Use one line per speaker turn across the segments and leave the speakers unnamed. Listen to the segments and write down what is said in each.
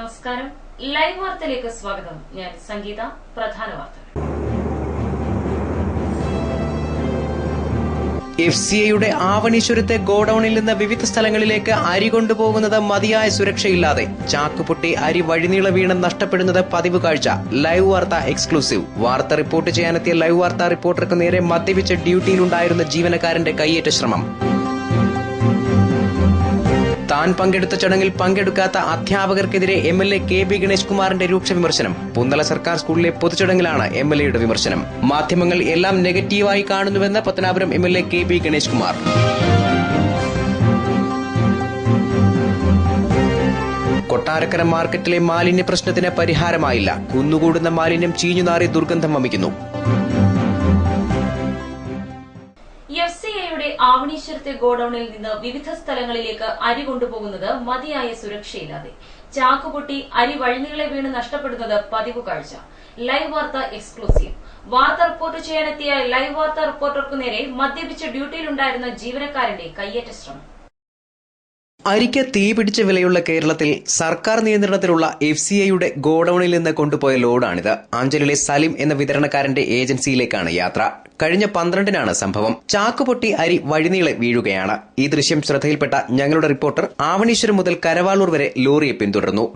നമസ്കാരം. ലൈവ് വാർത്തയിലേക്ക് സ്വാഗതം. ഞാൻ സംഗീത. പ്രധാന വാർത്തകൾ.
FCIയുടെ ആവണീശ്വരത്തെ ഗോഡൌണിൽ നിന്ന് വിവിധ സ്ഥലങ്ങളിലേക്ക് അരി കൊണ്ടുപോകുന്നത് മതിയായ സുരക്ഷയില്ലാതെ ചാക്കുപൊട്ടി അരി വഴിനീള വീണ് നഷ്ടപ്പെടുന്നത് പതിവ് കാഴ്ച. ലൈവ് വാർത്ത എക്സ്ക്ലൂസീവ്. വാർത്ത റിപ്പോർട്ട് ചെയ്യാനെത്തിയ ലൈവ് വാർത്താ റിപ്പോർട്ടർക്ക് നേരെ മദ്യപിച്ച് ഡ്യൂട്ടിയിലുണ്ടായിരുന്ന ജീവനക്കാരന്റെ കയ്യേറ്റ ശ്രമം. താൻ പങ്കെടുത്ത ചടങ്ങിൽ പങ്കെടുക്കാത്ത അധ്യാപകർക്കെതിരെ MLA KB ഗണേഷ് കുമാറിന്റെ രൂക്ഷ വിമർശനം. പുന്തല സർക്കാർ സ്കൂളിലെ പൊതുചടങ്ങിലാണ് MLAയുടെ വിമർശനം. മാധ്യമങ്ങൾ എല്ലാം നെഗറ്റീവായി കാണുന്നുവെന്ന് പത്തനാപുരം MLA KB ഗണേഷ് കുമാർ. കൊട്ടാരക്കര മാർക്കറ്റിലെ മാലിന്യ പ്രശ്നത്തിന് പരിഹാരമായില്ല. കുന്നുകൂടുന്ന മാലിന്യം ചീഞ്ഞുനാറി ദുർഗന്ധം വമിക്കുന്നു.
FCIയുടെ ആവണീശ്വരത്തെ ഗോഡൌണിൽ നിന്ന് വിവിധ സ്ഥലങ്ങളിലേക്ക് അരി കൊണ്ടുപോകുന്നത് മതിയായ സുരക്ഷയില്ലാതെ ചാക്കുപൊട്ടി അരി വഴിനീളെ വീണ് നഷ്ടപ്പെടുന്നത് പതിവ് കാഴ്ച. ലൈവ് വാർത്ത എക്സ്ക്ലൂസീവ്. വാർത്ത റിപ്പോർട്ട് ചെയ്യാനെത്തിയ ലൈവ് വാർത്താ റിപ്പോർട്ടർക്കു നേരെ മദ്യപിച്ച് ഡ്യൂട്ടിയിലുണ്ടായിരുന്ന ജീവനക്കാരന്റെ കയ്യേറ്റ ശ്രമം.
അരിക്ക് തീപിടിച്ച വിലയുള്ള കേരളത്തിൽ സർക്കാർ നിയന്ത്രണത്തിലുള്ള FCIയുടെ ഗോഡൌണിൽ നിന്ന് കൊണ്ടുപോയ ലോഡാണിത്. ആഞ്ചലിലെ സലിം എന്ന വിതരണക്കാരന്റെ ഏജൻസിയിലേക്കാണ് യാത്ര. കഴിഞ്ഞ 12-നാണ് സംഭവം. ചാക്കുപൊട്ടി അരി വഴിനീളെ വീഴുകയാണ്. ഈ ദൃശ്യം ശ്രദ്ധയിൽപ്പെട്ട ഞങ്ങളുടെ റിപ്പോർട്ടർ ആവണീശ്വരം മുതൽ കരവാളൂർ വരെ ലോറിയെ പിന്തുടർന്നു.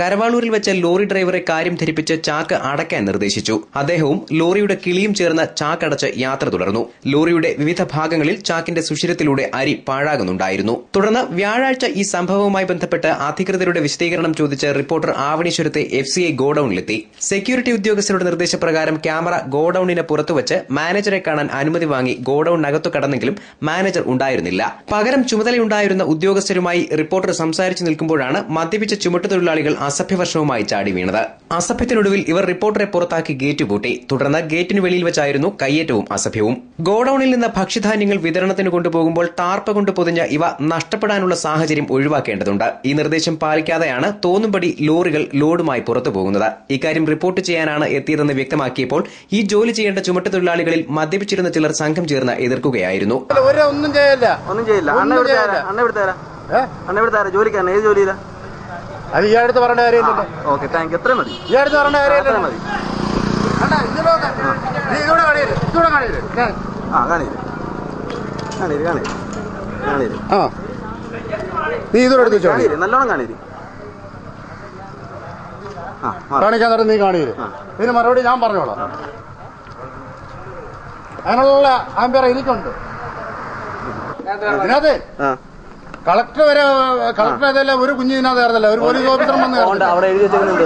കരവാളൂരിൽ വെച്ച ലോറി ഡ്രൈവറെ കാര്യം ധരിപ്പിച്ച് ചാക്ക് അടയ്ക്കാൻ നിർദ്ദേശിച്ചു. അദ്ദേഹവും ലോറിയുടെ കിളിയും ചേർന്ന് ചാക്കടച്ച് യാത്ര തുടർന്നു. ലോറിയുടെ വിവിധ ഭാഗങ്ങളിൽ ചാക്കിന്റെ സുഷിരത്തിലൂടെ അരി പാഴാകുന്നുണ്ടായിരുന്നു. തുടർന്ന് വ്യാഴാഴ്ച ഈ സംഭവവുമായി ബന്ധപ്പെട്ട് അധികൃതരുടെ വിശദീകരണം ചോദിച്ച് റിപ്പോർട്ടർ ആവണീശ്വരത്തെ FCI ഗോഡൌണിലെത്തി. സെക്യൂരിറ്റി ഉദ്യോഗസ്ഥരുടെ നിർദ്ദേശപ്രകാരം ക്യാമറ ഗോഡൌണിന് പുറത്തുവച്ച് മാനേജറെ കാണാൻ അനുമതി വാങ്ങി ഗോഡൌണിനകത്തു കടന്നെങ്കിലും മാനേജർ ഉണ്ടായിരുന്നില്ല. പകരം ചുമതലയുണ്ടായിരുന്ന ഉദ്യോഗസ്ഥരുമായി റിപ്പോർട്ടർ സംസാരിച്ചു നിൽക്കുമ്പോഴാണ് മദ്യപിച്ച ചുമട്ടുതൊഴിലാളികൾ അസഭ്യവർഷവുമായി ചാടി വീണത്. അസഭ്യത്തിനൊടുവിൽ ഇവർ റിപ്പോർട്ടറെ പുറത്താക്കി ഗേറ്റ് പൂട്ടി. തുടർന്ന് ഗേറ്റിന് വെളിയിൽ വെച്ചായിരുന്നു കയ്യേറ്റവും അസഭ്യവും. ഗോഡൌണിൽ നിന്ന് ഭക്ഷ്യധാന്യങ്ങൾ വിതരണത്തിന് കൊണ്ടുപോകുമ്പോൾ ടാർപ്പ കൊണ്ട് പൊതിഞ്ഞ ഇവ നഷ്ടപ്പെടാനുള്ള സാഹചര്യം ഒഴിവാക്കേണ്ടതുണ്ട്. ഈ നിർദ്ദേശം പാലിക്കാതെയാണ് തോന്നുംപടി ലോറികൾ ലോഡുമായി പുറത്തു പോകുന്നത്. ഇക്കാര്യം റിപ്പോർട്ട് ചെയ്യാനാണ് എത്തിയതെന്ന് വ്യക്തമാക്കിയപ്പോൾ ഈ ജോലി ചെയ്യേണ്ട ചുമട്ടുതൊഴിലാളികളിൽ മദ്യപിച്ചിരുന്ന ചിലർ സംഘം ചേർന്ന് എതിർക്കുകയായിരുന്നു.
അത് ഇയാളടുത്ത് പറയേണ്ട കാര്യമില്ലല്ലോ.
Okay, thank you. എത്ര മതി?
ഇയാളടുത്ത് പറയേണ്ട കാര്യമില്ല.
മതി.
നീ ഇതോടെ എടുത്ത് വെച്ചോ.
നല്ലോണം കാണീര്.
കാണിക്കാൻ നേരം നീ കാണീര്. ഇതിന് മറുപടി ഞാൻ പറഞ്ഞോളാം. അതിനുള്ള ആംബിയർ എനിക്കുണ്ട്. ഇതിനകത്ത് കളക്ടർ വരെ കളക്ടർ ഒരു കുഞ്ഞിനകത്ത് കയറുന്നില്ല. ഒരു പോലീസ് ഓഫീസർ വന്ന്
അവിടെ എഴുതി വെച്ചിട്ടുണ്ട്.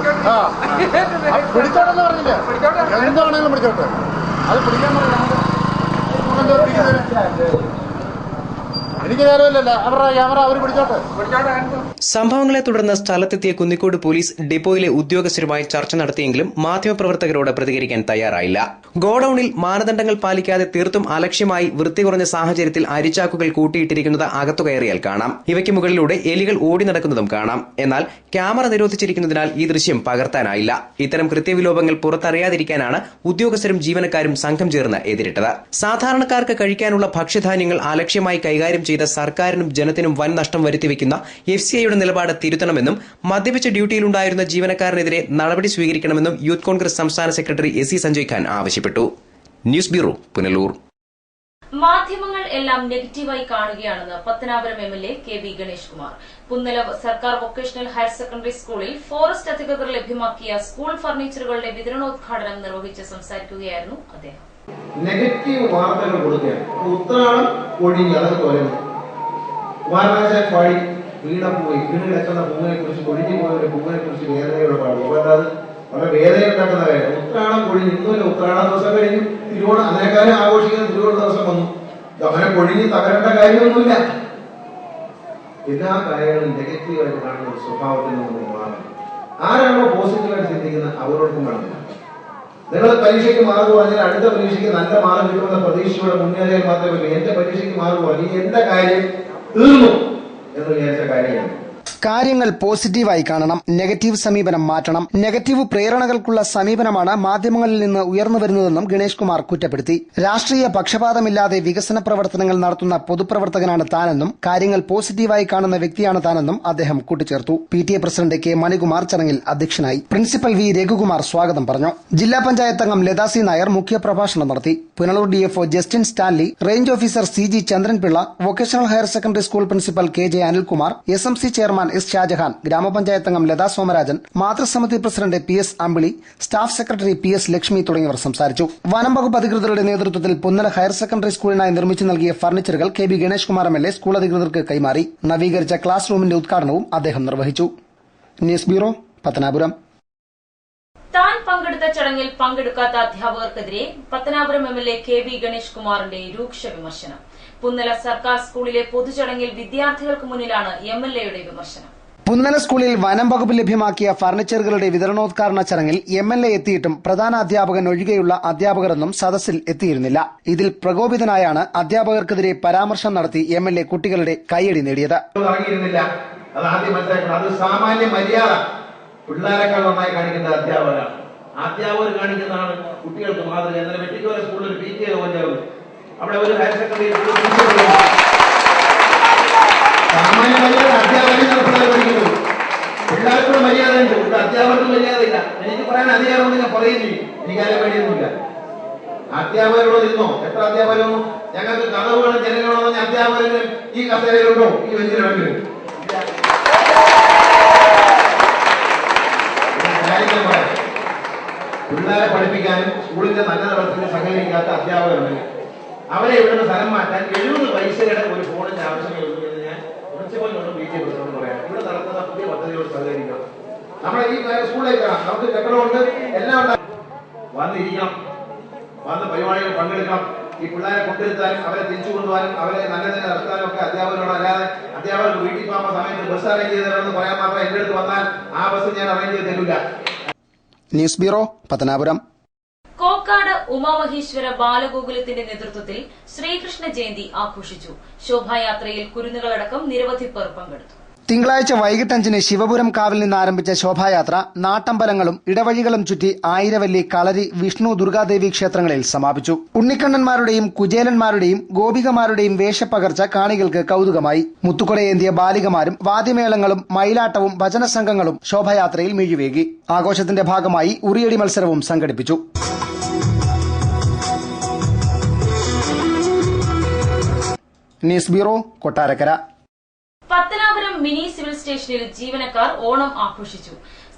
പിടിച്ചോട്ടെന്ന് പറഞ്ഞില്ല. എന്താണെങ്കിലും പിടിച്ചോട്ടെ. അത് പിടിക്കാൻ എനിക്ക് നേരമില്ലല്ലോ. അവരുടെ ക്യാമറ അവർ പിടിച്ചോട്ടെ.
സംഭവങ്ങളെ തുടർന്ന് സ്ഥലത്തെത്തിയ കുന്നിക്കോട് പോലീസ് ഡിപ്പോയിലെ ഉദ്യോഗസ്ഥരുമായി ചർച്ച നടത്തിയെങ്കിലും മാധ്യമപ്രവർത്തകരോട് പ്രതികരിക്കാൻ തയ്യാറായില്ല. ഗോഡൌണിൽ മാനദണ്ഡങ്ങൾ പാലിക്കാതെ തീർത്തും അലക്ഷ്യമായി വൃത്തി കുറഞ്ഞ സാഹചര്യത്തിൽ അരിച്ചാക്കുകൾ കൂട്ടിയിട്ടിരിക്കുന്നത് അകത്തു കയറിയാൽ കാണാം. ഇവയ്ക്ക് മുകളിലൂടെ എലികൾ ഓടി നടക്കുന്നതും കാണാം. എന്നാൽ ക്യാമറ നിരോധിച്ചിരിക്കുന്നതിനാൽ ഈ ദൃശ്യം പകർത്താനായില്ല. ഇത്തരം കൃത്യവിലോപങ്ങൾ പുറത്തറിയാതിരിക്കാനാണ് ഉദ്യോഗസ്ഥരും ജീവനക്കാരും സംഘം ചേർന്ന് എതിരിട്ടത്. സാധാരണക്കാർക്ക് കഴിക്കാനുള്ള ഭക്ഷ്യധാന്യങ്ങൾ അലക്ഷ്യമായി കൈകാര്യം ചെയ്ത സർക്കാരിനും ജനത്തിനും വൻ നഷ്ടം വരുത്തിവെക്കുന്ന FCIയുടെ നിലപാട് തിരുത്തണമെന്നും മദ്യപിച്ച ഡ്യൂട്ടിയിലുണ്ടായിരുന്ന ജീവനക്കാരനെതിരെ നടപടി സ്വീകരിക്കണമെന്നും യൂത്ത് കോൺഗ്രസ് സംസ്ഥാന സെക്രട്ടറി SC സഞ്ജയ് ഖാൻ ആവശ്യപ്പെട്ടു. News bureau, Punalur.
മാധ്യമങ്ങൾ എല്ലാം നെഗറ്റീവായി കാണുകയാണെന്ന് പത്തനാപുരം MLA KB ഗണേഷ് കുമാർ. പുന്നല സർക്കാർ വൊക്കേഷണൽ ഹയർ സെക്കൻഡറി സ്കൂളിൽ ഫോറസ്റ്റ് അധികൃതർ ലഭ്യമാക്കിയ സ്കൂൾ ഫർണിച്ചറുകളുടെ വിതരണോദ്ഘാടനം നിർവഹിച്ച് സംസാരിക്കുകയായിരുന്നു അദ്ദേഹം.
നെഗറ്റീവ് വാർത്തകൾ കൊടുക്കുകയാണ്. ഉത്രാടം ഒഴിഞ്ഞ് അതൊക്കെ തോന്നുന്നു. വാരണാസി വീണപ്പോയി വീണ് കിടക്കുന്ന പൂവിനെ കുറിച്ച് ഒഴിഞ്ഞു പോയ ഒരു പൂവിനെ കുറിച്ച് വേദനയോടെ പാടും. അത് വളരെ വേദന ഉണ്ടാക്കുന്ന കാര്യം. ഉത്രാടം പൊഴിഞ്ഞ് ഇന്നുമില്ല. ഉത്രാട ദിവസം കഴിഞ്ഞു. അതിനേക്കാളും ആഘോഷിക്കുന്ന തിരുവോണ ദിവസം വന്നു. അങ്ങനെ പൊഴിഞ്ഞ് തകരേണ്ട കാര്യമൊന്നുമില്ല. എല്ലാ കാര്യങ്ങളും നെഗറ്റീവായിട്ട് കാണുന്ന ഒരു സ്വഭാവത്തിൽ നിന്ന് മാറണം. ആരാണോ പോസിറ്റീവായിട്ട് ചിന്തിക്കുന്നത് അവരോടൊപ്പം കാണുന്നില്ല. നിങ്ങൾ പരീക്ഷയ്ക്ക് മാർക്ക് പറഞ്ഞാൽ അടുത്ത പരീക്ഷയ്ക്ക് നല്ല മാർക്ക് കിട്ടുമെന്ന പ്രതീക്ഷയോടെ മുന്നേറിയാൽ മാത്രമേ പറ്റൂ. എന്റെ പരീക്ഷയ്ക്ക് മാർക്ക് പറഞ്ഞു എന്റെ കാര്യം തീർന്നു എന്ന് വിചാരിച്ച കാര്യമാണ്.
കാര്യങ്ങൾ പോസിറ്റീവായി കാണണം, നെഗറ്റീവ് സമീപനം മാറ്റണം. നെഗറ്റീവ് പ്രേരണകൾക്കുള്ള സമീപനമാണ് മാധ്യമങ്ങളിൽ നിന്ന് ഉയർന്നു വരുന്നതെന്നും ഗണേഷ് കുമാർ കുറ്റപ്പെടുത്തി. രാഷ്ട്രീയ പക്ഷപാതമില്ലാതെ വികസന പ്രവർത്തനങ്ങൾ നടത്തുന്ന പൊതുപ്രവർത്തകനാണ് താനെന്നും കാര്യങ്ങൾ പോസിറ്റീവായി കാണുന്ന വ്യക്തിയാണ് താനെന്നും അദ്ദേഹം കൂട്ടിച്ചേർത്തു. PTA പ്രസിഡന്റ് K മണികുമാർ ചടങ്ങിൽ അധ്യക്ഷനായി. പ്രിൻസിപ്പൽ V രഘുകുമാർ സ്വാഗതം പറഞ്ഞു. ജില്ലാ പഞ്ചായത്ത് അംഗം ലതാ സി നായർ മുഖ്യപ്രഭാഷണം നടത്തി. Punalur DFO Justin Stanley, range officer CG Chandranpillai, vocational higher secondary school principal KJ Anilkumar, SMC chairman S Shajahan, ഗ്രാമപഞ്ചായത്ത് അംഗം ലതാ സോമരാജൻ, മാതൃസമിതി president PS Ambili, staff secretary PS Lakshmi തുടങ്ങിയവർ സംസാരിച്ചു. വനം വകുപ്പ് അധികൃതരുടെ നേതൃത്വത്തിൽ പുന്നല ഹയർ സെക്കൻഡറി സ്കൂളിനായി നിർമ്മിച്ചു നൽകിയ ഫർണിച്ചറുകൾ KB Ganesh Kumar MLA school അധികൃതർക്ക് കൈമാറി. നവീകരിച്ച ക്ലാസ് റൂമിന്റെ ഉദ്ഘാടനവും അദ്ദേഹം നിർവഹിച്ചു. News bureau, Pathanapuram.
താൻ പങ്കെടുത്ത ചടങ്ങിൽ പങ്കെടുക്കാത്ത അധ്യാപകർക്കെതിരെ പത്തനാപുരം MLA KB ഗണേഷ് കുമാറിന്റെ രൂക്ഷ വിമർശനം. പുന്നല സർക്കാർ സ്കൂളിലെ പൊതുചടങ്ങിൽ വിദ്യാർത്ഥികൾക്ക് മുന്നിലാണ് MLAയുടെ വിമർശനം.
പുന്നല സ്കൂളിൽ വനം വകുപ്പ് ലഭ്യമാക്കിയ ഫർണിച്ചറുകളുടെ വിതരണോദ്ഘാടന ചടങ്ങിൽ MLA എത്തിയിട്ടും പ്രധാന അധ്യാപകൻ ഒഴികെയുള്ള അധ്യാപകരൊന്നും സദസ്സിൽ എത്തിയിരുന്നില്ല. ഇതിൽ പ്രകോപിതനായാണ് അധ്യാപകർക്കെതിരെ പരാമർശം നടത്തി MLA കുട്ടികളുടെ കൈയടി നേടിയത്.
അത് ആദ്യം മനസ്സിലാക്കണം. അത് സാമാന്യ മര്യാദ പിള്ളേരെക്കാൾ നന്നായി കാണിക്കേണ്ട അധ്യാപകരാണ്. അധ്യാപകർ കാണിക്കുന്നതാണ് കുട്ടികൾക്ക് മാതൃക. എന്നാൽ വെട്ടിക്കോല സ്കൂളിൽ ഒരു PTA ചേർന്നു. അവിടെ ഒരു ഹയർ സെക്കൻഡറി സാമാന്യ മര്യാദ അധ്യാപകർ പഠിക്കുന്നത്. പിള്ളേർക്കുള്ള മര്യാദ ഉണ്ട്, അധ്യാപകർക്ക് മര്യാദയില്ല. എനിക്ക് പറയാൻ അധികാരമൊന്നും ഞാൻ പറയുന്നില്ല, എനിക്കാരെ പേടിയൊന്നുമില്ല. അധ്യാപകരോട് ഇരുന്നോ? എത്ര അധ്യാപകരൊന്നും ഞങ്ങൾക്ക് കഥ വേണം, ജനങ്ങൾ വേണം. അധ്യാപകർ ഈ കസേരയിലുണ്ടോ? ഈ വെഞ്ചിലുണ്ടെങ്കിലും പിള്ളേരെ പഠിപ്പിക്കാനും സ്കൂളിന്റെ നല്ല നടത്തിന് സഹകരിക്കാത്ത അധ്യാപകരുണ്ട്. അവരെ ഇവിടുന്ന് സ്ഥലം മാറ്റാൻ 70 പൈസയുടെ ഒരു ഫോണിന്റെ ആവശ്യമുള്ളൂ എന്ന് ഞാൻ പ്രിൻസിപ്പലിനോട് PTA പ്രസിഡന്റ് പറയാം. ഇവിടെ നടത്തുന്ന പുതിയ പദ്ധതിയോട് സഹകരിക്കണം. നമ്മളെ ഈ സ്കൂളിലേക്ക് കാണാം, നമുക്ക് കെട്ടിടമുണ്ട്, എല്ലാം വന്നിരിക്കണം, വന്ന് പരിപാടികൾ പങ്കെടുക്കണം. ഈ പിള്ളേരെ കൊണ്ടുവരുത്താനും അവരെ തിരിച്ചു കൊണ്ടുപോകാനും അവരെ നല്ല തന്നെ നടത്താനും ഒക്കെ അധ്യാപകരോട്. അല്ലാതെ അധ്യാപകർക്ക് വീട്ടിൽ പോകുന്ന സമയത്ത് ബസ് അറേഞ്ച് ചെയ്ത് തരാമെന്ന് പറയാൻ മാത്രം എന്റെ അടുത്ത് വന്നാൽ ആ ബസ് ഞാൻ അറേഞ്ച് ചെയ്ത് തരില്ല.
News bureau, Pathanapuram.
കോക്കാട് ഉമാമഹേശ്വര ബാലഗോകുലത്തിന്റെ നേതൃത്വത്തിൽ ശ്രീകൃഷ്ണ ജയന്തി ആഘോഷിച്ചു. ശോഭായാത്രയിൽ കുരുന്നുകളടക്കം നിരവധി പേർ പങ്കെടുത്തു.
തിങ്കളാഴ്ച വൈകിട്ട് 5-ന് ശിവപുരം കാവിൽ നിന്ന് ആരംഭിച്ച ശോഭായാത്ര നാട്ടമ്പലങ്ങളും ഇടവഴികളും ചുറ്റി ആയിരവല്ലി, കളരി, വിഷ്ണു, ദുർഗാദേവി ക്ഷേത്രങ്ങളിൽ സമാപിച്ചു. ഉണ്ണിക്കണ്ണന്മാരുടെയും കുചേലന്മാരുടെയും ഗോപികമാരുടെയും വേഷപ്പകർച്ച കാണികൾക്ക് കൌതുകമായി. മുത്തുകൊടയേന്തിയ ബാലികമാരും വാദ്യമേളങ്ങളും മയിലാട്ടവും ഭജനസംഘങ്ങളും ശോഭായാത്രയിൽ മിഴിവേകി. ആഘോഷത്തിന്റെ ഭാഗമായി ഉറിയടി മത്സരവും സംഘടിപ്പിച്ചു. News bureau, Kottarakkara.
Pathanapuram mini civil സ്റ്റേഷനിൽ ജീവനക്കാർ ഓണം ആഘോഷിച്ചു.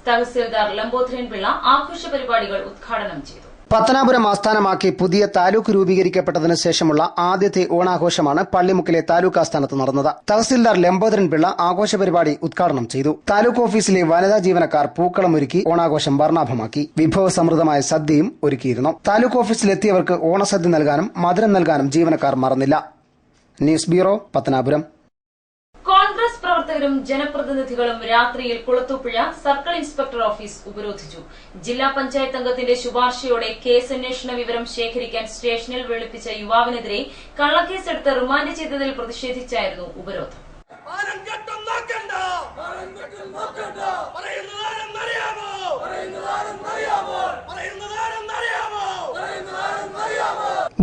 തഹസിൽദാർ ലംബോധരൻ പിള്ള ആഘോഷ പരിപാടികൾ ഉദ്ഘാടനം ചെയ്തു.
പത്തനാപുരം ആസ്ഥാനമാക്കി പുതിയ താലൂക്ക് രൂപീകരിക്കപ്പെട്ടതിനു ശേഷമുള്ള ആദ്യത്തെ ഓണാഘോഷമാണ് പള്ളിമുക്കിലെ താലൂക്ക് ആസ്ഥാനത്ത് നടന്നത്. തഹസിൽദാർ ലംബോധരൻ പിള്ള ആഘോഷ പരിപാടി ഉദ്ഘാടനം ചെയ്തു. താലൂക്ക് ഓഫീസിലെ വനിതാ ജീവനക്കാർ പൂക്കളമൊരുക്കി ഓണാഘോഷം വർണ്ണാഭമാക്കി. വിഭവസമൃദ്ധമായ സദ്യയും ഒരുക്കിയിരുന്നു. താലൂക്ക് ഓഫീസിലെത്തിയവർക്ക് ഓണസദ്യ നൽകാനും മധുരം നൽകാനും ജീവനക്കാർ മറന്നില്ല. News bureau, Pathanapuram.
കോൺഗ്രസ് പ്രവർത്തകരും ജനപ്രതിനിധികളും രാത്രിയിൽ കുളത്തൂപ്പുഴ സർക്കിൾ ഇൻസ്പെക്ടർ ഓഫീസ് ഉപരോധിച്ചു. ജില്ലാ പഞ്ചായത്ത് അംഗത്തിന്റെ ശുപാർശയോടെ കേസന്വേഷണ വിവരം ശേഖരിക്കാൻ സ്റ്റേഷനിൽ വിളിപ്പിച്ച യുവാവിനെതിരെ കള്ളക്കേസെടുത്ത് റിമാൻഡ് ചെയ്തതിൽ പ്രതിഷേധിച്ചായിരുന്നു ഉപരോധം.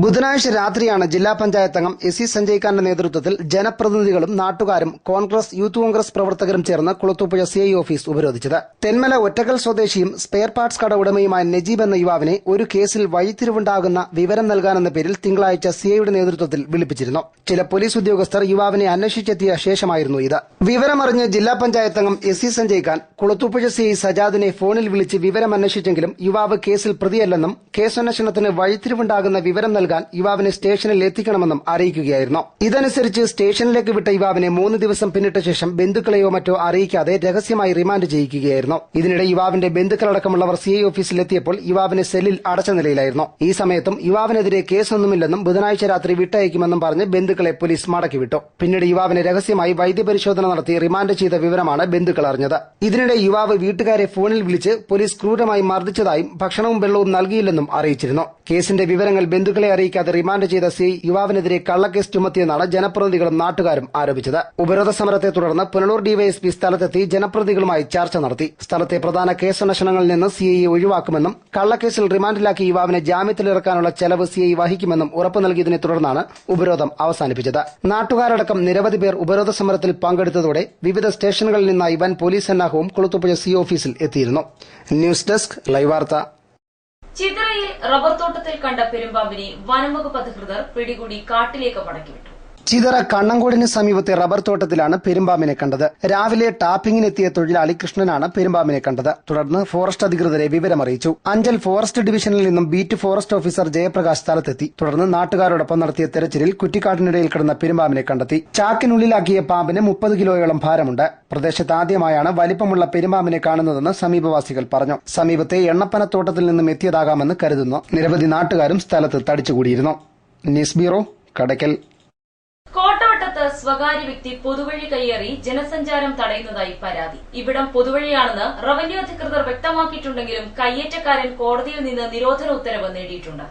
ബുധനാഴ്ച രാത്രിയാണ് ജില്ലാ പഞ്ചായത്ത് അംഗം SC സഞ്ജയ് ഖാന്റെ നേതൃത്വത്തിൽ ജനപ്രതിനിധികളും നാട്ടുകാരും കോൺഗ്രസ്, യൂത്ത് കോൺഗ്രസ് പ്രവർത്തകരും ചേർന്ന് കുളത്തൂപ്പുഴ CI ഓഫീസ് ഉപരോധിച്ചത്. തെന്മല ഒറ്റക്കൽ സ്വദേശിയും സ്പെയർ പാർട്സ് കട ഉടമയുമായ നജീബ് എന്ന യുവാവിനെ ഒരു കേസിൽ വഴിത്തിരിവുണ്ടാകുന്ന വിവരം നൽകാനെന്ന പേരിൽ തിങ്കളാഴ്ച CIയുടെ നേതൃത്വത്തിൽ വിളിപ്പിച്ചിരുന്നു. ചില പോലീസ് ഉദ്യോഗസ്ഥർ യുവാവിനെ അന്വേഷിച്ചെത്തിയ ശേഷമായിരുന്നു ഇത്. വിവരമറിഞ്ഞ് ജില്ലാ പഞ്ചായത്ത് അംഗം SC സഞ്ജയ് ഖാൻ കുളത്തൂപ്പുഴ CI സജാദിനെ ഫോണിൽ വിളിച്ച് വിവരം അന്വേഷിച്ചെങ്കിലും യുവാവ് കേസിൽ പ്രതിയല്ലെന്നും കേസന്വേഷണത്തിന് വഴിത്തിരിവുണ്ടാകുന്ന വിവരം നൽകാൻ യുവാവിനെ സ്റ്റേഷനിൽ എത്തിക്കണമെന്നും അറിയിക്കുകയായിരുന്നു. ഇതനുസരിച്ച് സ്റ്റേഷനിലേക്ക് വിട്ട യുവാവിനെ 3 ദിവസം പിന്നിട്ട ശേഷം ബന്ധുക്കളെയോ മറ്റോ അറിയിക്കാതെ രഹസ്യമായി റിമാൻഡ് ചെയ്യിക്കുകയായിരുന്നു. ഇതിനിടെ യുവാവിന്റെ ബന്ധുക്കളടക്കമുള്ളവർ സിഐ ഓഫീസിലെത്തിയപ്പോൾ യുവാവിനെ സെല്ലിൽ അടച്ച നിലയിലായിരുന്നു. ഈ സമയത്തും യുവാവിനെതിരെ കേസൊന്നുമില്ലെന്നും ബുധനാഴ്ച രാത്രി വിട്ടയക്കുമെന്നും പറഞ്ഞ് ബന്ധുക്കളെ പോലീസ് മടക്കിവിട്ടു. പിന്നീട് യുവാവിനെ രഹസ്യമായി വൈദ്യപരിശോധന നടത്തി റിമാൻഡ് ചെയ്ത വിവരമാണ് ബന്ധുക്കൾ അറിഞ്ഞത്. ഇതിനിടെ യുവാവ് വീട്ടുകാരെ ഫോണിൽ വിളിച്ച് പോലീസ് ക്രൂരമായി മർദ്ദിച്ചതായും ഭക്ഷണവും വെള്ളവും നൽകിയില്ലെന്നും അറിയിച്ചിരുന്നു. കേസിന്റെ വിവരങ്ങൾ ബന്ധുക്കളെ അറിയിക്കാതെ റിമാൻഡ് ചെയ്ത സിഐ യുവാവിനെതിരെ കള്ളക്കേസ് ചുമത്തിയെന്നാണ് ജനപ്രതിനിധികളും നാട്ടുകാരും ആരോപിച്ചത്. ഉപരോധ സമരത്തെ തുടർന്ന് പുനലൂർ ഡിവൈഎസ്പി സ്ഥലത്തെത്തി ജനപ്രതിനിധികളുമായി ചർച്ച നടത്തി. സ്ഥലത്തെ പ്രധാന കേസന്വേഷണങ്ങളിൽ നിന്ന് സിഐയെ ഒഴിവാക്കുമെന്നും കള്ളക്കേസിൽ റിമാൻഡിലാക്കി യുവാവിനെ ജാമ്യത്തിലിറക്കാനുള്ള ചെലവ് സിഐ വഹിക്കുമെന്നും ഉറപ്പു നൽകിയതിനെ തുടർന്നാണ് ഉപരോധം അവസാനിപ്പിച്ചത്. നാട്ടുകാരടക്കം നിരവധി പേർ ഉപരോധ സമരത്തിൽ പങ്കെടുത്തതോടെ വിവിധ സ്റ്റേഷനുകളിൽ നിന്നായി വൻ പോലീസ് സന്നാഹവും കുളത്തൂപ്പുഴ സി ഓഫീസിൽ എത്തിയിരുന്നു. ന്യൂസ് ഡെസ്ക് ലൈവ് വാർത്ത.
ചിതറയിൽ റബ്ബർ തോട്ടത്തിൽ കണ്ട പെരുമ്പാമ്പിനെ വനംവകുപ്പ് അധികൃതർ പിടികൂടി കാട്ടിലേക്ക് മടക്കിവിട്ടു.
ചിതറ കണ്ണങ്കോടിന് സമീപത്തെ റബ്ബർ തോട്ടത്തിലാണ് പെരുമ്പാമ്പിനെ കണ്ടത്. രാവിലെ ടാപ്പിംഗിനെത്തിയ തൊഴിലാളി കൃഷ്ണനാണ് പെരുമ്പാമ്പിനെ കണ്ടത്. തുടർന്ന് ഫോറസ്റ്റ് അധികൃതരെ വിവരമറിയിച്ചു. അഞ്ചൽ ഫോറസ്റ്റ് ഡിവിഷനിൽ നിന്നും ബീറ്റ് ഫോറസ്റ്റ് ഓഫീസർ ജയപ്രകാശ് സ്ഥലത്തെത്തി. തുടർന്ന് നാട്ടുകാരോടൊപ്പം നടത്തിയ തെരച്ചിലിൽ കുറ്റിക്കാട്ടിനിടയിൽ കിടന്ന പെരുമ്പാമ്പിനെ കണ്ടെത്തി. ചാക്കിനുള്ളിലാക്കിയ പാമ്പിന് 30 കിലോയോളം ഭാരമുണ്ട്. പ്രദേശത്ത് ആദ്യമായാണ് വലിപ്പമുള്ള പെരുമ്പാമ്പിനെ കാണുന്നതെന്ന് സമീപവാസികൾ പറഞ്ഞു. സമീപത്തെ എണ്ണപ്പനത്തോട്ടത്തിൽ നിന്നും എത്തിയതാകാമെന്ന് കരുതുന്നു. നിരവധി നാട്ടുകാരും സ്ഥലത്ത് തടിച്ചുകൂടിയിരുന്നു. News bureau, Kadakkal.
കോട്ടവട്ടത്ത് സ്വകാര്യ വ്യക്തി പൊതുവഴി കയ്യേറി ജനസഞ്ചാരം തടയുന്നതായി പരാതി. ഇവിടം പൊതുവഴിയാണെന്ന് റവന്യൂ അധികൃതർ വ്യക്തമാക്കിയിട്ടുണ്ടെങ്കിലും കയ്യേറ്റക്കാരൻ കോടതിയിൽ നിന്ന് നിരോധന ഉത്തരവ് നേടിയിട്ടുണ്ട്.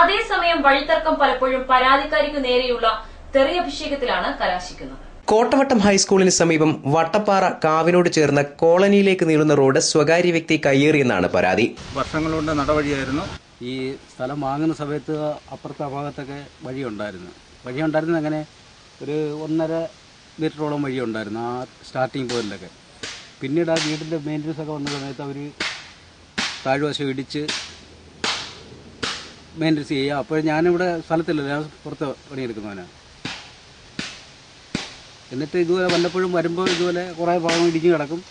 അതേസമയം വഴിത്തർക്കം പലപ്പോഴും പരാതിക്കാരിക്കു നേരെയുള്ള തെറിയഭിഷേകത്തിലാണ് കലാശിക്കുന്നത്.
കോട്ടവട്ടം ഹൈസ്കൂളിന് സമീപം വട്ടപ്പാറ കാവിനോട് ചേർന്ന കോളനിയിലേക്ക് നീളുന്ന റോഡ് സ്വകാര്യ വ്യക്തി കയ്യേറിയെന്നാണ് പരാതി.
വർഷങ്ങളുടെ നടവഴിയായിരുന്നു. ഈ സ്ഥലം വാങ്ങുന്ന സമയത്ത് അപ്പുറത്തെ ഭാഗത്തൊക്കെ വഴിയുണ്ടായിരുന്നു. അങ്ങനെ ഒരു 1.5 മീറ്ററോളം വഴിയുണ്ടായിരുന്നു ആ സ്റ്റാർട്ടിങ് പോയിന്റിലൊക്കെ. പിന്നീട് ആ വീടിൻ്റെ മെയിൻ്റനൻസ് ഒക്കെ വന്ന സമയത്ത് അവർ താഴ്വശം ഇടിച്ച് മെയിൻ്റനൻസ് ചെയ്യുക. അപ്പോൾ ഞാനിവിടെ സ്ഥലത്തില്ല, ഞാൻ പുറത്ത് പണിയെടുക്കുന്നവനാണ്. എന്നിട്ട് ഇതുപോലെ വല്ലപ്പോഴും വരുമ്പോൾ ഇതുപോലെ കുറേ ഭാഗം ഇടിഞ്ഞ് കിടക്കും.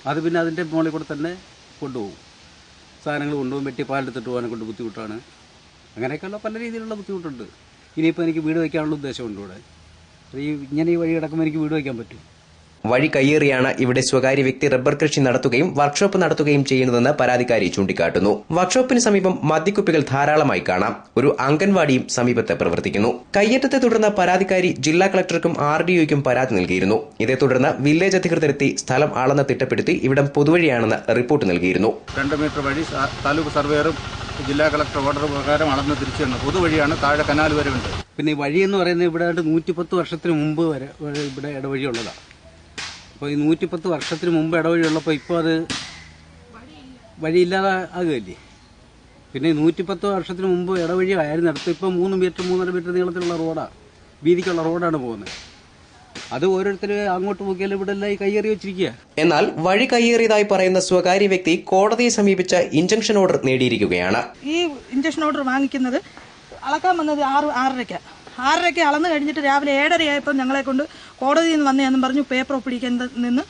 അത് പിന്നെ അതിൻ്റെ മുകളിൽ കൂടെ തന്നെ കൊണ്ടുപോകും. സാധനങ്ങൾ കൊണ്ടുപോകും. വെട്ടി പാലെടുത്തിട്ട് പോകാനെ കൊണ്ട് ബുദ്ധിമുട്ടാണ്. അങ്ങനെയൊക്കെയുള്ള പല രീതിയിലുള്ള ബുദ്ധിമുട്ടുണ്ട്. ഇനിയിപ്പോൾ എനിക്ക് വീട് വയ്ക്കാനുള്ള ഉദ്ദേശമുണ്ട്. ഇവിടെ ഇങ്ങനെ ഈ വഴി കിടക്കുമ്പോൾ എനിക്ക് വീട് വയ്ക്കാൻ പറ്റും.
വഴി കയ്യേറിയാണ് ഇവിടെ സ്വകാര്യ വ്യക്തി റബ്ബർ കൃഷി നടത്തുകയും വർക്ക്ഷോപ്പ് നടത്തുകയും ചെയ്യുന്നതെന്ന് പരാതിക്കാരി ചൂണ്ടിക്കാട്ടുന്നു. വർക്ക്ഷോപ്പിന് സമീപം മദ്യക്കുപ്പികൾ ധാരാളമായി കാണാം. ഒരു അംഗൻവാടിയും സമീപത്ത് പ്രവർത്തിക്കുന്നു. കയ്യേറ്റത്തെ തുടർന്ന് പരാതിക്കാരി ജില്ലാ കളക്ടർക്കും RDOയ്ക്കും പരാതി നൽകിയിരുന്നു. ഇതേ തുടർന്ന് വില്ലേജ് അധികൃതരെത്തി സ്ഥലം അളന്ന് തിട്ടപ്പെടുത്തി ഇവിടം പൊതുവഴിയാണെന്ന് റിപ്പോർട്ട് നൽകിയിരുന്നു.
2 മീറ്റർ വഴി താലൂക്ക് സർവേയറും ജില്ലാ കളക്ടർ ഓർഡർ പ്രകാരം അളന്ന് തിരിച്ചു തന്നു. പൊതുവഴിയാണ്, താഴെ കനാൽ വരെ ഉണ്ട്. പിന്നെ ഈ വഴി എന്ന് പറയുന്നത് ഇവിടെ 110 വർഷത്തിന് മുമ്പ് വരെ ഇവിടെ ഇടവഴിയുള്ളതാണ്. അപ്പോൾ ഈ 110 വർഷത്തിന് മുമ്പ് ഇടവഴിയുള്ളപ്പോൾ ഇപ്പോൾ അത് വഴിയില്ലാതെ ആകുകയല്ലേ. പിന്നെ 110 വർഷത്തിന് മുമ്പ് ഇടവഴി ആയിരുന്നു. അടുത്ത് ഇപ്പോൾ 3 മീറ്റർ 3.5 മീറ്റർ നീളത്തിലുള്ള റോഡാണ്, വീതിക്കുള്ള റോഡാണ് പോകുന്നത്. അത് ഓരോരുത്തർ അങ്ങോട്ട് നോക്കിയാൽ ഇവിടെ എല്ലാം ഈ കയ്യേറി വെച്ചിരിക്കുക.
എന്നാൽ വഴി കയ്യേറിയതായി പറയുന്ന സ്വകാര്യ വ്യക്തി കോടതിയെ സമീപിച്ച ഇഞ്ചക്ഷൻ ഓർഡർ നേടിയിരിക്കുകയാണ്.
ഈ ഇഞ്ചക്ഷൻ ഓർഡർ വാങ്ങിക്കുന്നത് അളക്കാൻ വന്നത് 6:30 അളന്ന് കഴിഞ്ഞിട്ട് രാവിലെ 7:30 ഞങ്ങളെ കൊണ്ട് കോടതിയിൽ നിന്ന് വന്നതെന്നും പറഞ്ഞു പേപ്പർ ഒപ്പിടിക്കാൻ നിന്ന്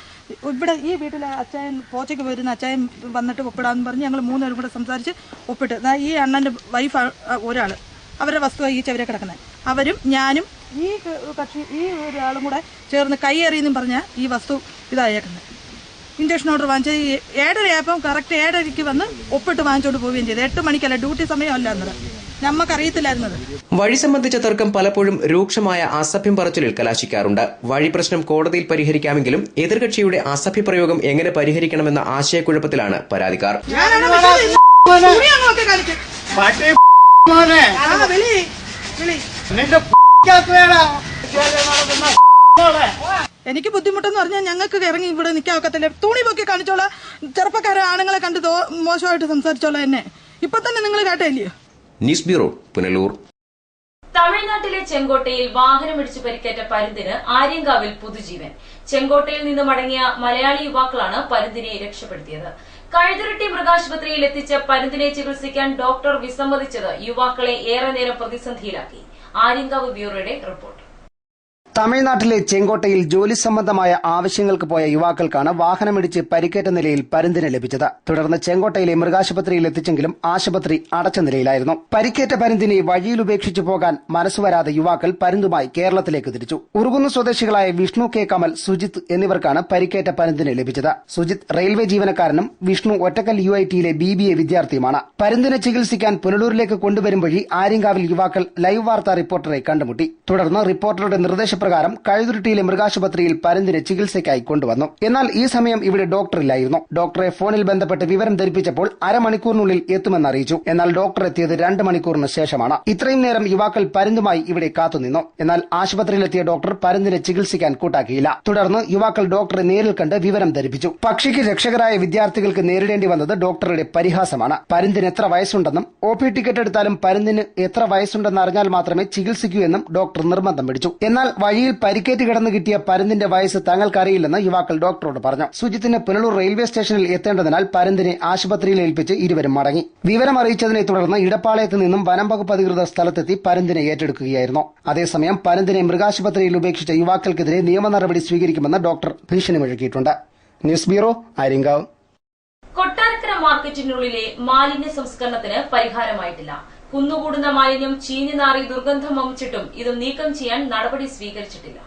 ഇവിടെ ഈ വീട്ടിലെ അച്ചായൻ പോച്ചയ്ക്ക് വരുന്ന അച്ചായൻ വന്നിട്ട് ഒപ്പിടാന്ന് പറഞ്ഞ് ഞങ്ങൾ 3 പേരും കൂടെ സംസാരിച്ച് ഒപ്പിട്ട് ഈ അണ്ണൻ്റെ വൈഫ് ഒരാൾ അവരുടെ വസ്തു ഈ ചവരെ കിടക്കുന്നത് അവരും ഞാനും ഈ കക്ഷി ഈ ഒരാളും കൂടെ ചേർന്ന് കയ്യേറിയെന്നും പറഞ്ഞാൽ ഈ വസ്തു ഇതായേക്കുന്നത്. ഇഞ്ചക്ഷൻ ഓർഡർ വാങ്ങിച്ചത് 7:30 കറക്റ്റ് 7:30 വന്ന് ഒപ്പിട്ട് വാങ്ങിച്ചോണ്ട് പോവുകയും ചെയ്തു. 8 മണിക്കല്ല, ഡ്യൂട്ടി സമയമല്ല എന്നത് ഞമ്മക്കറിയത്തില്ലായിരുന്നത്.
വഴി സംബന്ധിച്ച തർക്കം പലപ്പോഴും രൂക്ഷമായ അസഭ്യം പറച്ചിലിൽ കലാശിക്കാറുണ്ട്. വഴി പ്രശ്നം കോടതിയിൽ പരിഹരിക്കാമെങ്കിലും എതിർകക്ഷിയുടെ അസഭ്യ പ്രയോഗം എങ്ങനെ പരിഹരിക്കണമെന്ന ആശയക്കുഴപ്പത്തിലാണ് പരാതിക്കാർ.
എനിക്ക് ബുദ്ധിമുട്ടെന്ന് പറഞ്ഞാൽ ഞങ്ങൾക്ക് ഇറങ്ങി ഇവിടെ നിൽക്കാക്കത്തില്ല. തുണി പൊക്കി കാണിച്ചോളാം. ചെറുപ്പക്കാരെ ആണുങ്ങളെ കണ്ട് മോശമായിട്ട് സംസാരിച്ചോളാം. എന്നെ ഇപ്പൊ തന്നെ നിങ്ങൾ കേട്ടില്ലയോ.
News bureau, Punalur.
തമിഴ്നാട്ടിലെ ചെങ്കോട്ടയിൽ വാഹനമിടിച്ച് പരിക്കേറ്റ പരുന്തിന് ആര്യങ്കാവിൽ പുതുജീവൻ. ചെങ്കോട്ടയിൽ നിന്ന് മടങ്ങിയ മലയാളി യുവാക്കളാണ് പരുന്തിനെ രക്ഷപ്പെടുത്തിയത്. കഴുതുരുട്ടി മൃഗാശുപത്രിയിൽ എത്തിച്ച പരുന്തിനെ ചികിത്സിക്കാൻ ഡോക്ടർ വിസമ്മതിച്ചത് യുവാക്കളെ ഏറെ നേരം പ്രതിസന്ധിയിലാക്കി. ആര്യങ്കാവ് ബ്യൂറോയുടെ റിപ്പോർട്ട്.
തമിഴ്നാട്ടിലെ ചെങ്കോട്ടയിൽ ജോലി സംബന്ധമായ ആവശ്യങ്ങൾക്ക് പോയ യുവാക്കൾക്കാണ് വാഹനമിടിച്ച് പരിക്കേറ്റ നിലയിൽ പരുന്തിനെ ലഭിച്ചത്. തുടർന്ന് ചെങ്കോട്ടയിലെ മൃഗാശുപത്രിയിൽ എത്തിച്ചെങ്കിലും ആശുപത്രി അടച്ച നിലയിലായിരുന്നു. പരിക്കേറ്റ പരുന്തിനെ വഴിയിൽ ഉപേക്ഷിച്ചു പോകാൻ മനസ്സുവരാതെ യുവാക്കൾ പരുന്തുമായി കേരളത്തിലേക്ക് തിരിച്ചു. ഉറുകുന്ന് സ്വദേശികളായ വിഷ്ണു കെ കമൽ, സുജിത്ത് എന്നിവർക്കാണ് പരിക്കേറ്റ പരുന്തിനെ ലഭിച്ചത്. സുജിത്ത് റെയിൽവേ ജീവനക്കാരനും വിഷ്ണു ഒറ്റക്കൽ UITയിലെ BBA വിദ്യാർത്ഥിയുമാണ്. പരുന്തിനെ ചികിത്സിക്കാൻ പുനലൂരിലേക്ക് കൊണ്ടുവരും വഴി ആര്യങ്കാവിൽ യുവാക്കൾ ലൈവ് വാർത്താ റിപ്പോർട്ടറെ കണ്ടുമുട്ടി. തുടർന്ന് റിപ്പോർട്ടറുടെ നിർദ്ദേശപ്രകാരം കഴുതുരുട്ടിയിലെ മൃഗാശുപത്രിയിൽ പരുന്തിനെ ചികിത്സയ്ക്കായി കൊണ്ടുവന്നു. എന്നാൽ ഈ സമയം ഇവിടെ ഡോക്ടറില്ലായിരുന്നു. ഡോക്ടറെ ഫോണിൽ ബന്ധപ്പെട്ട് വിവരം ധരിപ്പിച്ചപ്പോൾ അരമണിക്കൂറിനുള്ളിൽ എത്തുമെന്ന് അറിയിച്ചു. എന്നാൽ ഡോക്ടർ എത്തിയത് 2 മണിക്കൂറിന് ശേഷമാണ്. ഇത്രയും നേരം യുവാക്കൾ പരുന്തുമായി ഇവിടെ കാത്തുനിന്നു. എന്നാൽ ആശുപത്രിയിലെത്തിയ ഡോക്ടർ പരുന്തിനെ ചികിത്സിക്കാൻ കൂട്ടാക്കിയില്ല. തുടർന്ന് യുവാക്കൾ ഡോക്ടറെ നേരിൽ കണ്ട് വിവരം ധരിപ്പിച്ചു. പക്ഷിക്ക് രക്ഷകരായ വിദ്യാർത്ഥികൾക്ക് നേരിടേണ്ടി വന്നത് ഡോക്ടറുടെ പരിഹാസമാണ്. പരുന്തിന് എത്ര വയസ്സുണ്ടെന്നും OP ടിക്കറ്റ് എടുത്താലും പരുന്തിന് എത്ര വയസ്സുണ്ടെന്ന് അറിഞ്ഞാൽ മാത്രമേ ചികിത്സിക്കൂ എന്നും ഡോക്ടർ നിർബന്ധം പിടിച്ചു. എന്നാൽ വഴിയിൽ പരിക്കേറ്റ് കിടന്നു കിട്ടിയ പരുന്തിന്റെ വയസ്സ് തങ്ങൾക്കറിയില്ലെന്ന് യുവാക്കൾ ഡോക്ടറോട് പറഞ്ഞു. സുജിത്തിന് പുനലൂർ റെയിൽവേ സ്റ്റേഷനിൽ എത്തേണ്ടതിനാൽ പരുന്തിനെ ആശുപത്രിയിൽ ഏൽപ്പിച്ച് ഇരുവരും മടങ്ങി. വിവരം അറിയിച്ചതിനെ തുടർന്ന് ഇടപ്പാളയത്ത് നിന്നും വനം വകുപ്പ് അധികൃതർ സ്ഥലത്തെത്തി പരുന്തിനെ ഏറ്റെടുക്കുകയായിരുന്നു. അതേസമയം പരുന്തിനെ മൃഗാശുപത്രിയിൽ ഉപേക്ഷിച്ച യുവാക്കൾക്കെതിരെ നിയമ നടപടി സ്വീകരിക്കുമെന്ന് ഡോക്ടർ ഭീഷണി മുഴക്കിയിട്ടുണ്ട്. News bureau, Aryankavu.
കൊട്ടാരക്കര മാർക്കറ്റിനുള്ളിലെ മാലിന്യ സംസ്കരണത്തിന് പരിഹാരമായിട്ടില്ല. കുന്നുകൂടുന്ന മാലിന്യം ചീഞ്ഞുനാറി ദുർഗന്ധം വമിച്ചിട്ടും ഇത് നീക്കം ചെയ്യാൻ നടപടി സ്വീകരിച്ചിട്ടില്ല.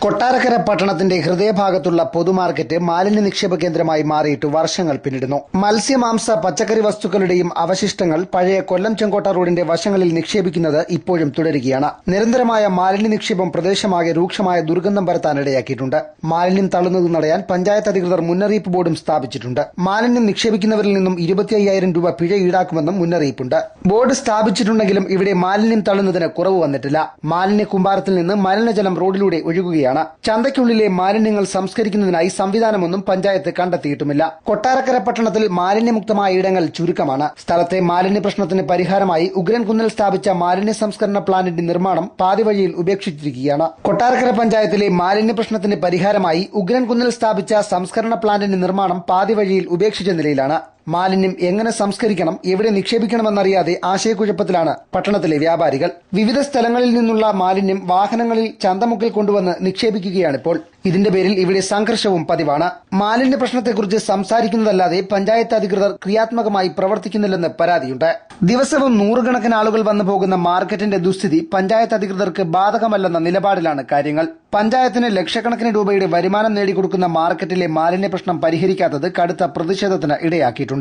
കൊട്ടാരക്കര പട്ടണത്തിന്റെ ഹൃദയഭാഗത്തുള്ള പൊതുമാർക്കറ്റ് മാലിന്യ നിക്ഷേപ കേന്ദ്രമായി മാറിയിട്ട് വർഷങ്ങൾ പിന്നിടുന്നു. മത്സ്യമാംസ പച്ചക്കറി വസ്തുക്കളുടെയും അവശിഷ്ടങ്ങൾ പഴയ കൊല്ലം ചെങ്കോട്ട റോഡിന്റെ വശങ്ങളിൽ നിക്ഷേപിക്കുന്നത് ഇപ്പോഴും തുടരുകയാണ്. നിരന്തരമായ മാലിന്യ നിക്ഷേപം പ്രദേശമാകെ രൂക്ഷമായ ദുർഗന്ധം പരത്താനിടയാക്കിയിട്ടുണ്ട്. മാലിന്യം തള്ളുന്നത് തടയാൻ പഞ്ചായത്ത് അധികൃതർ മുന്നറിയിപ്പ് ബോർഡും സ്ഥാപിച്ചിട്ടുണ്ട്. മാലിന്യം നിക്ഷേപിക്കുന്നവരിൽ നിന്നും 25,000 രൂപ പിഴ ഈടാക്കുമെന്നും മുന്നറിയിപ്പുണ്ട്. ബോർഡ് സ്ഥാപിച്ചിട്ടുണ്ടെങ്കിലും ഇവിടെ മാലിന്യം തള്ളുന്നതിന് കുറവ് വന്നിട്ടില്ല. മാലിന്യ കൂമ്പാരത്തിൽ നിന്ന് മലിനജലം റോഡിലൂടെ ഒഴുകുകയാണ്. ചന്തയ്ക്കുള്ളിലെ മാലിന്യങ്ങൾ സംസ്കരിക്കുന്നതിനായി സംവിധാനമൊന്നും പഞ്ചായത്ത് കണ്ടെത്തിയിട്ടുമില്ല. കൊട്ടാരക്കര പട്ടണത്തിൽ മാലിന്യമുക്തമായ ഇടങ്ങൾ ചുരുക്കമാണ്. സ്ഥലത്തെ മാലിന്യ പ്രശ്നത്തിന് പരിഹാരമായി ഉഗ്രൻകുന്നിൽ സ്ഥാപിച്ച മാലിന്യ സംസ്കരണ പ്ലാന്റിന്റെ നിർമ്മാണം പാതിവഴിയിൽ ഉപേക്ഷിച്ചിരിക്കുകയാണ്. കൊട്ടാരക്കര പഞ്ചായത്തിലെ മാലിന്യ പ്രശ്നത്തിന് പരിഹാരമായി ഉഗ്രൻകുന്നിൽ സ്ഥാപിച്ച സംസ്കരണ പ്ലാന്റിന്റെ നിർമ്മാണം പാതിവഴിയിൽ ഉപേക്ഷിച്ച നിലയിലാണ്. മാലിന്യം എങ്ങനെ സംസ്കരിക്കണം, എവിടെ നിക്ഷേപിക്കണമെന്നറിയാതെ ആശയക്കുഴപ്പത്തിലാണ് പട്ടണത്തിലെ വ്യാപാരികൾ. വിവിധ സ്ഥലങ്ങളിൽ നിന്നുള്ള മാലിന്യം വാഹനങ്ങളിൽ ചന്തമുക്കിൽ കൊണ്ടുവന്ന് നിക്ഷേപിക്കുകയാണിപ്പോൾ. ഇതിന്റെ പേരിൽ ഇവിടെ സംഘർഷവും പതിവാണ്. മാലിന്യ പ്രശ്നത്തെക്കുറിച്ച് സംസാരിക്കുന്നതല്ലാതെ പഞ്ചായത്ത് അധികൃതർ ക്രിയാത്മകമായി പ്രവർത്തിക്കുന്നില്ലെന്ന് പരാതിയുണ്ട്. ദിവസവും 100 കണക്കിന് ആളുകൾ വന്നു പോകുന്ന മാർക്കറ്റിന്റെ ദുസ്ഥിതി പഞ്ചായത്ത് അധികൃതർക്ക് ബാധകമല്ലെന്ന നിലപാടിലാണ് കാര്യങ്ങൾ. പഞ്ചായത്തിന് ലക്ഷക്കണക്കിന് രൂപയുടെ വരുമാനം നേടിക്കൊടുക്കുന്ന മാർക്കറ്റിലെ മാലിന്യ പ്രശ്നം പരിഹരിക്കാത്തത് കടുത്ത പ്രതിഷേധത്തിന് ഇടയാക്കിയിട്ടുണ്ട്.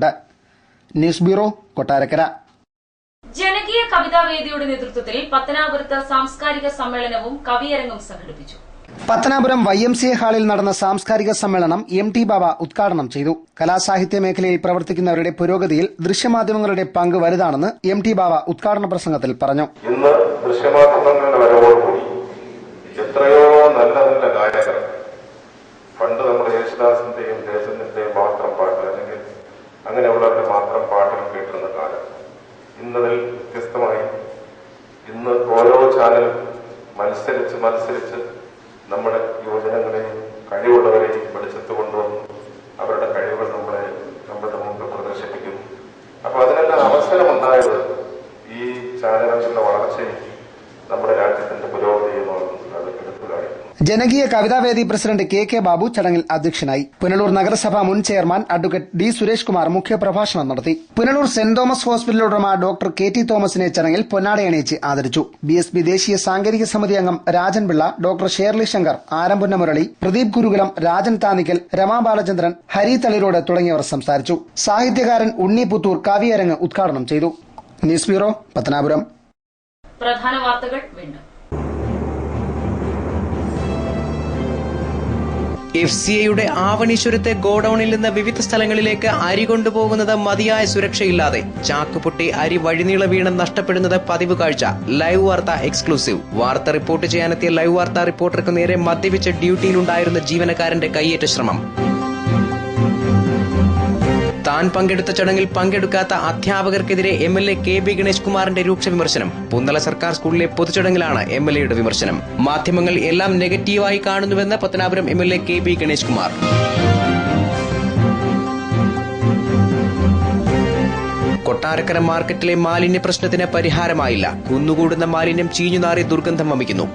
News bureau, Kottarakkara.
ജനകീയ കവിതാവേദിയുടെ നേതൃത്വത്തിൽ പത്തനാപുരത്ത് സാംസ്കാരിക സമ്മേളനവും കവിയരങ്ങും സംഘടിപ്പിച്ചു.
പത്തനാപുരം YMCA ഹാളിൽ നടന്ന സാംസ്കാരിക സമ്മേളനം MT ബാബ ഉദ്ഘാടനം ചെയ്തു. കലാസാഹിത്യ മേഖലയിൽ പ്രവർത്തിക്കുന്നവരുടെ പുരോഗതിയിൽ ദൃശ്യമാധ്യമങ്ങളുടെ പങ്ക് വലുതാണെന്ന് MT ബാബ ഉദ്ഘാടന പ്രസംഗത്തിൽ പറഞ്ഞു.
ഇന്ന് ദൃശ്യമാധ്യമങ്ങളുടെ വരവോടുകൂടി എത്രയോ നല്ല നല്ല ഗായകർ, പണ്ട് നമ്മുടെ യേശുദാസിന്റെയും ദേശത്തിന്റെയും മാത്രം പാട്ട് അല്ലെങ്കിൽ അങ്ങനെയുള്ളവരുടെ മാത്രം പാട്ടുകൾ കേട്ടിരുന്ന കാലം ഇന്നതിൽ വ്യത്യസ്തമായി ഇന്ന് ഓരോ ചാനലും മത്സരിച്ച് നമ്മുടെ യുവജനങ്ങളെയും കഴിവുള്ളവരെയും വെളിച്ചത്ത് കൊണ്ടുവന്ന് അവരുടെ കഴിവുകൾ നമ്മുടെ മുമ്പിൽ പ്രദർശിപ്പിക്കുന്നു. അപ്പൊ അതിനെല്ലാം അവസരമുണ്ടായത് ഈ ചാനലുകളുടെ വളർച്ചയും നമ്മുടെ രാജ്യത്തിന്റെ പുരോഗതിയും അത് എടുത്തു കാണിക്കുന്നു.
ജനകീയ കവിതാവേദി പ്രസിഡന്റ് KK ബാബു ചടങ്ങിൽ അധ്യക്ഷനായി. പുനലൂർ നഗരസഭ മുൻ chairman advocate D Suresh Kumar മുഖ്യപ്രഭാഷണം നടത്തി. പുനലൂർ സെന്റ് തോമസ് ഹോസ്പിറ്റൽ ഉടമ ഡോക്ടർ KT തോമസിനെ ചടങ്ങിൽ പൊന്നാടയണിയിച്ച് ആദരിച്ചു. BSP ദേശീയ സാങ്കേതിക സമിതി അംഗം രാജൻ പിള്ള, ഡോക്ടർ ഷേർലി ശങ്കർ, ആരംപുന്ന മുരളി, പ്രദീപ് ഗുരുകുലം, രാജൻ താനിക്കൽ, രമാ ബാലചന്ദ്രൻ, ഹരി തളിരോട് തുടങ്ങിയവർ സംസാരിച്ചു. സാഹിത്യകാരൻ ഉണ്ണി പുത്തൂർ കവിയരങ്ങ് ഉദ്ഘാടനം ചെയ്തു. News bureau, Pathanapuram.
പ്രധാന വാർത്തകൾ വീണ്ടും.
FCIയുടെ ആവണീശ്വരത്തെ ഗോഡൌണിൽ നിന്ന് വിവിധ സ്ഥലങ്ങളിലേക്ക് അരി കൊണ്ടുപോകുന്നത് മതിയായ സുരക്ഷയില്ലാതെ ചാക്കുപൊട്ടി അരി വഴിനീള വീണ് നഷ്ടപ്പെടുന്നത് പതിവ് കാഴ്ച. ലൈവ് വാർത്ത എക്സ്ക്ലൂസീവ്. വാർത്ത റിപ്പോർട്ട് ചെയ്യാനെത്തിയ ലൈവ് വാർത്താ റിപ്പോർട്ടർക്ക് നേരെ മദ്യപിച്ച ഡ്യൂട്ടിയിലുണ്ടായിരുന്ന ജീവനക്കാരന്റെ കയ്യേറ്റ ശ്രമം. താൻ പങ്കെടുത്ത ചടങ്ങിൽ പങ്കെടുക്കാത്ത അധ്യാപകർക്കെതിരെ MLA KB ഗണേഷ് കുമാറിന്റെ രൂക്ഷ വിമർശനം. പുന്നല സർക്കാർ സ്കൂളിലെ പൊതുചടങ്ങിലാണ് MLAയുടെ വിമർശനം. മാധ്യമങ്ങൾ എല്ലാം നെഗറ്റീവായി കാണുന്നുവെന്ന് പത്തനാപുരം MLA KB ഗണേഷ് കുമാർ. കൊട്ടാരക്കര മാർക്കറ്റിലെ മാലിന്യ പ്രശ്നത്തിന് പരിഹാരമായില്ല. കുന്നുകൂടുന്ന മാലിന്യം ചീഞ്ഞുനാറി ദുർഗന്ധം വമിക്കുന്നു.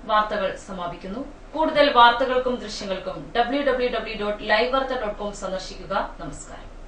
വാർത്തകൾ സമാപിക്കുന്നു. കൂടുതൽ വാർത്തകൾക്കും ദൃശ്യങ്ങൾക്കും www.livevarta.com സന്ദർശിക്കുക. നമസ്കാരം.